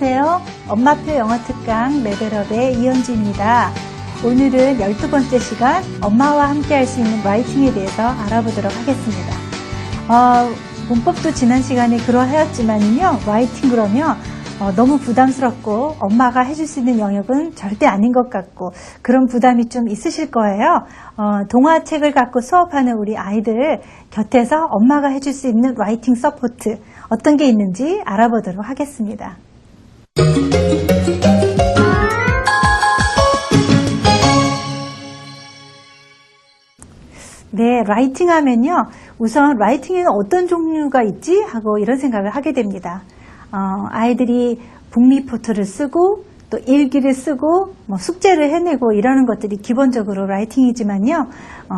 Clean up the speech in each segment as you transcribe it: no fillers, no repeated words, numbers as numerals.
안녕하세요. 엄마표 영어 특강 레벨업의 이현주입니다. 오늘은 12번째 시간 엄마와 함께 할 수 있는 라이팅에 대해서 알아보도록 하겠습니다. 문법도 지난 시간에 그러하였지만요. 라이팅 그러면 너무 부담스럽고 엄마가 해줄 수 있는 영역은 절대 아닌 것 같고 그런 부담이 좀 있으실 거예요. 동화책을 갖고 수업하는 우리 아이들 곁에서 엄마가 해줄 수 있는 라이팅 서포트 어떤 게 있는지 알아보도록 하겠습니다. 네, 라이팅 하면요. 우선 라이팅에는 어떤 종류가 있지? 하고 이런 생각을 하게 됩니다. 아이들이 북리포트를 쓰고 또 일기를 쓰고 숙제를 해내고 이러는 것들이 기본적으로 라이팅이지만요.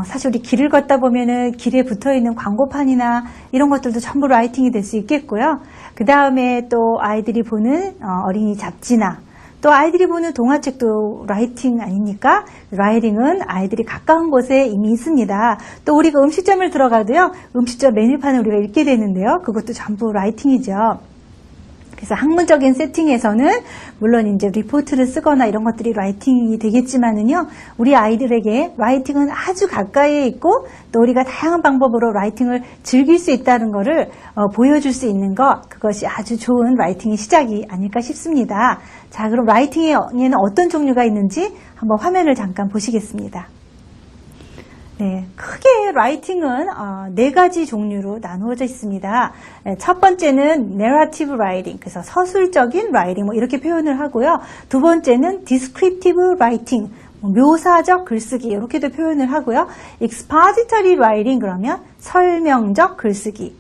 사실 우리 길을 걷다 보면은 길에 붙어있는 광고판이나 이런 것들도 전부 라이팅이 될 수 있겠고요. 그 다음에 또 아이들이 보는 어린이 잡지나 또 아이들이 보는 동화책도 라이팅 아닙니까? 라이팅은 아이들이 가까운 곳에 이미 있습니다. 또 우리가 음식점을 들어가도요. 음식점 메뉴판을 우리가 읽게 되는데요. 그것도 전부 라이팅이죠. 그래서 학문적인 세팅에서는 물론 이제 리포트를 쓰거나 이런 것들이 라이팅이 되겠지만은요, 우리 아이들에게 라이팅은 아주 가까이에 있고 또 우리가 다양한 방법으로 라이팅을 즐길 수 있다는 것을 보여줄 수 있는 것, 그것이 아주 좋은 라이팅의 시작이 아닐까 싶습니다. 자, 그럼 라이팅에는 어떤 종류가 있는지 한번 화면을 잠깐 보시겠습니다. 네, 크게 라이팅은 4가지 종류로 나누어져 있습니다. 첫 번째는 narrative writing, 그래서 서술적인 라이팅 이렇게 표현을 하고요. 두 번째는 descriptive writing, 묘사적 글쓰기 이렇게도 표현을 하고요. expository writing 그러면 설명적 글쓰기.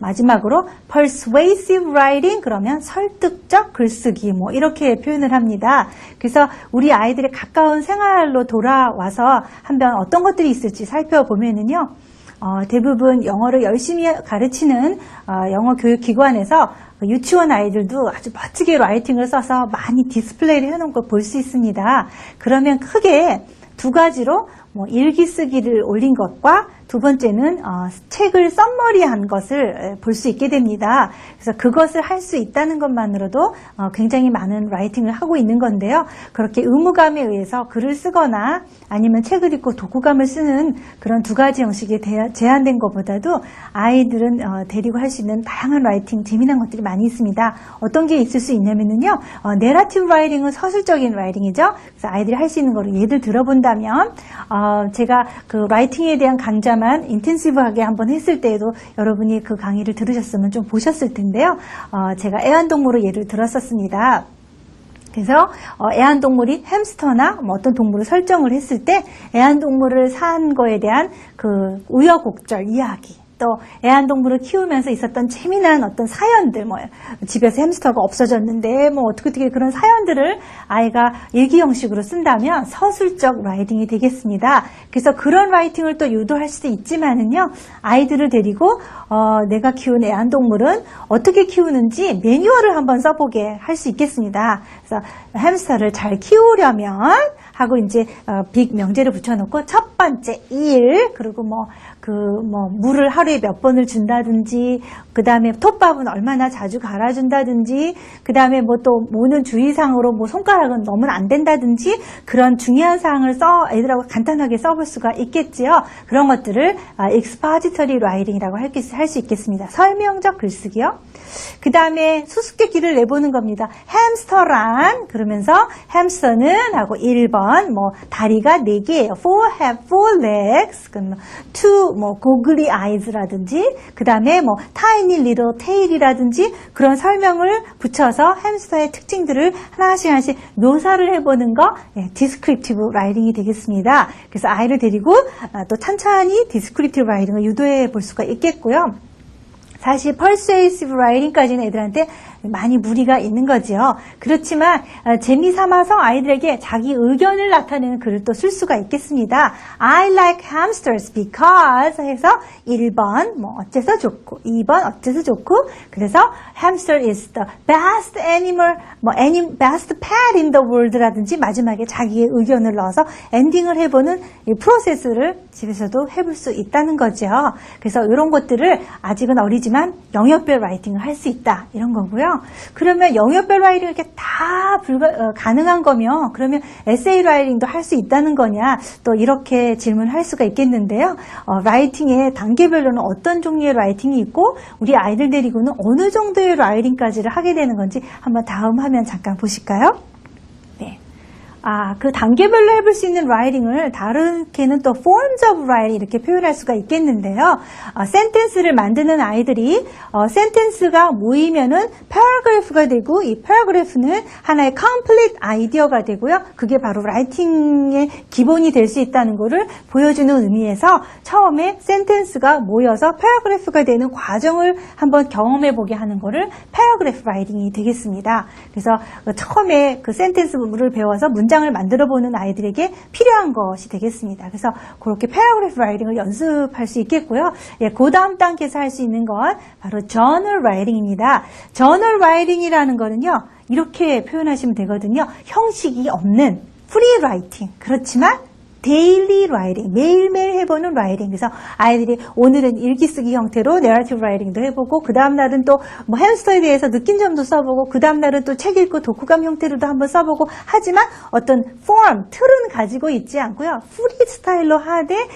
마지막으로 persuasive writing 그러면 설득적 글쓰기 이렇게 표현을 합니다. 그래서 우리 아이들의 가까운 생활로 돌아와서 한번 어떤 것들이 있을지 살펴보면은요. 대부분 영어를 열심히 가르치는 영어 교육기관에서 유치원 아이들도 아주 멋지게 라이팅을 써서 많이 디스플레이를 해놓은 걸 볼 수 있습니다. 그러면 크게 두 가지로 일기 쓰기를 올린 것과 두 번째는 책을 썸머리한 것을 볼 수 있게 됩니다. 그래서 그것을 할 수 있다는 것만으로도 굉장히 많은 라이팅을 하고 있는 건데요. 그렇게 의무감에 의해서 글을 쓰거나 아니면 책을 읽고 독후감을 쓰는 그런 두 가지 형식에 제한된 것보다도 아이들은 데리고 할 수 있는 다양한 라이팅, 재미난 것들이 많이 있습니다. 어떤 게 있을 수 있냐면요. 내러티브 라이팅은 서술적인 라이팅이죠. 그래서 아이들이 할 수 있는 거로 예를 들어본다면 제가 그 라이팅에 대한 강좌 인텐시브하게 한번 했을 때에도 여러분이 그 강의를 들으셨으면 좀 보셨을 텐데요. 제가 애완동물을 예를 들었었습니다. 그래서 애완동물이 햄스터나 어떤 동물을 설정을 했을 때 애완동물을 산 거에 대한 그 우여곡절 이야기, 또 애완동물을 키우면서 있었던 재미난 어떤 사연들, 집에서 햄스터가 없어졌는데 어떻게 그런 사연들을 아이가 일기 형식으로 쓴다면 서술적 라이팅이 되겠습니다. 그래서 그런 라이팅을 또 유도할 수도 있지만은요, 아이들을 데리고 내가 키운 애완동물은 어떻게 키우는지 매뉴얼을 한번 써보게 할 수 있겠습니다. 그래서 햄스터를 잘 키우려면 하고 이제 빅 명제를 붙여놓고 첫 번째 일, 그리고 물을 하루에 몇 번을 준다든지, 그 다음에 톱밥은 얼마나 자주 갈아준다든지, 그 다음에 또 모는 주의사항으로 손가락은 넣으면 안 된다든지, 그런 중요한 사항을 애들하고 간단하게 써볼 수가 있겠지요. 그런 것들을 expository writing이라고 할 수 있겠습니다. 설명적 글쓰기요. 그 다음에 수수께끼를 내보는 겁니다. 햄스터란, 그러면서 햄스터는 하고 1번, 다리가 4개예요. 4 have 4 legs, 2, googly eyes라든지, 그 다음에 tiny little tail이라든지, 그런 설명을 붙여서 햄스터의 특징들을 하나씩 묘사를 해보는 거, descriptive writing이 되겠습니다. 그래서 아이를 데리고 또 천천히 descriptive writing을 유도해 볼 수가 있겠고요. 사실 persuasive writing까지는 애들한테 많이 무리가 있는 거지요. 그렇지만 재미삼아서 아이들에게 자기 의견을 나타내는 글을 또 쓸 수가 있겠습니다. I like hamsters because 해서 1번 어째서 좋고 2번 어째서 좋고, 그래서 hamster is the best animal, best pet in the world라든지 마지막에 자기의 의견을 넣어서 엔딩을 해보는 이 프로세스를 집에서도 해볼 수 있다는 거죠. 그래서 이런 것들을 아직은 어리지만 영역별 라이팅을 할 수 있다 이런 거고요. 그러면 영역별 라이팅이 이렇게 다 가능한 거면 그러면 에세이 라이팅도 할 수 있다는 거냐? 또 이렇게 질문할 수가 있겠는데요. 라이팅의 단계별로는 어떤 종류의 라이팅이 있고 우리 아이들 데리고는 어느 정도의 라이팅까지를 하게 되는 건지 한번 다음 화면 잠깐 보실까요? 네. 그 단계별로 해볼 수 있는 라이팅을 다르게는 또 forms of writing 이렇게 표현할 수가 있겠는데요. 센텐스를 만드는 아이들이 센텐스가 모이면은 paragraph가 되고 이 paragraph는 하나의 complete 아이디어가 되고요. 그게 바로 라이팅의 기본이 될 수 있다는 것을 보여주는 의미에서 처음에 센텐스가 모여서 paragraph가 되는 과정을 한번 경험해 보게 하는 거를 paragraph writing이 되겠습니다. 그래서 처음에 그 센텐스를 배워서 문장을 만들어 보는 아이들에게 필요한 것이 되겠습니다. 그래서 그렇게 paragraph writing을 연습할 수 있겠고요. 그 다음 단계에서 할 수 있는 건 바로 journal writing입니다. journal writing이라는 거는요, 이렇게 표현하시면 되거든요. 형식이 없는 free writing. 그렇지만 데일리 라이팅, 매일매일 해보는 라이팅. 그래서 아이들이 오늘은 일기 쓰기 형태로 내러티브 라이팅도 해보고 그 다음 날은 또 뭐 햄스터에 대해서 느낀 점도 써보고 그 다음 날은 또 책 읽고 독후감 형태로도 한번 써보고 하지만 어떤 폼, 틀은 가지고 있지 않고요. 프리 스타일로 하되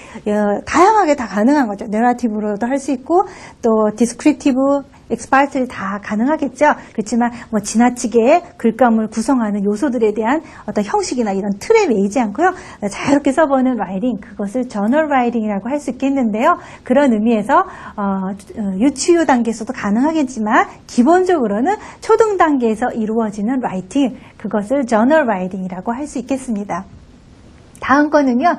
다양하게 다 가능한 거죠. 내러티브로도 할 수 있고 또 디스크립티브, 엑스파이트를 다 가능하겠죠. 그렇지만 뭐 지나치게 글감을 구성하는 요소들에 대한 어떤 형식이나 이런 틀에 매이지 않고요. 자유롭게 써보는 라이팅, 그것을 저널 라이팅이라고 할 수 있겠는데요. 그런 의미에서 유치유 단계에서도 가능하겠지만 기본적으로는 초등 단계에서 이루어지는 라이팅, 그것을 저널 라이팅이라고 할 수 있겠습니다. 다음 거는요.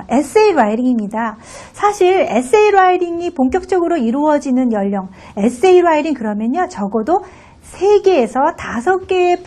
에세이 라이팅입니다. 사실 에세이 라이팅이 본격적으로 이루어지는 연령, 에세이 라이팅 그러면요 적어도 3개에서 5개의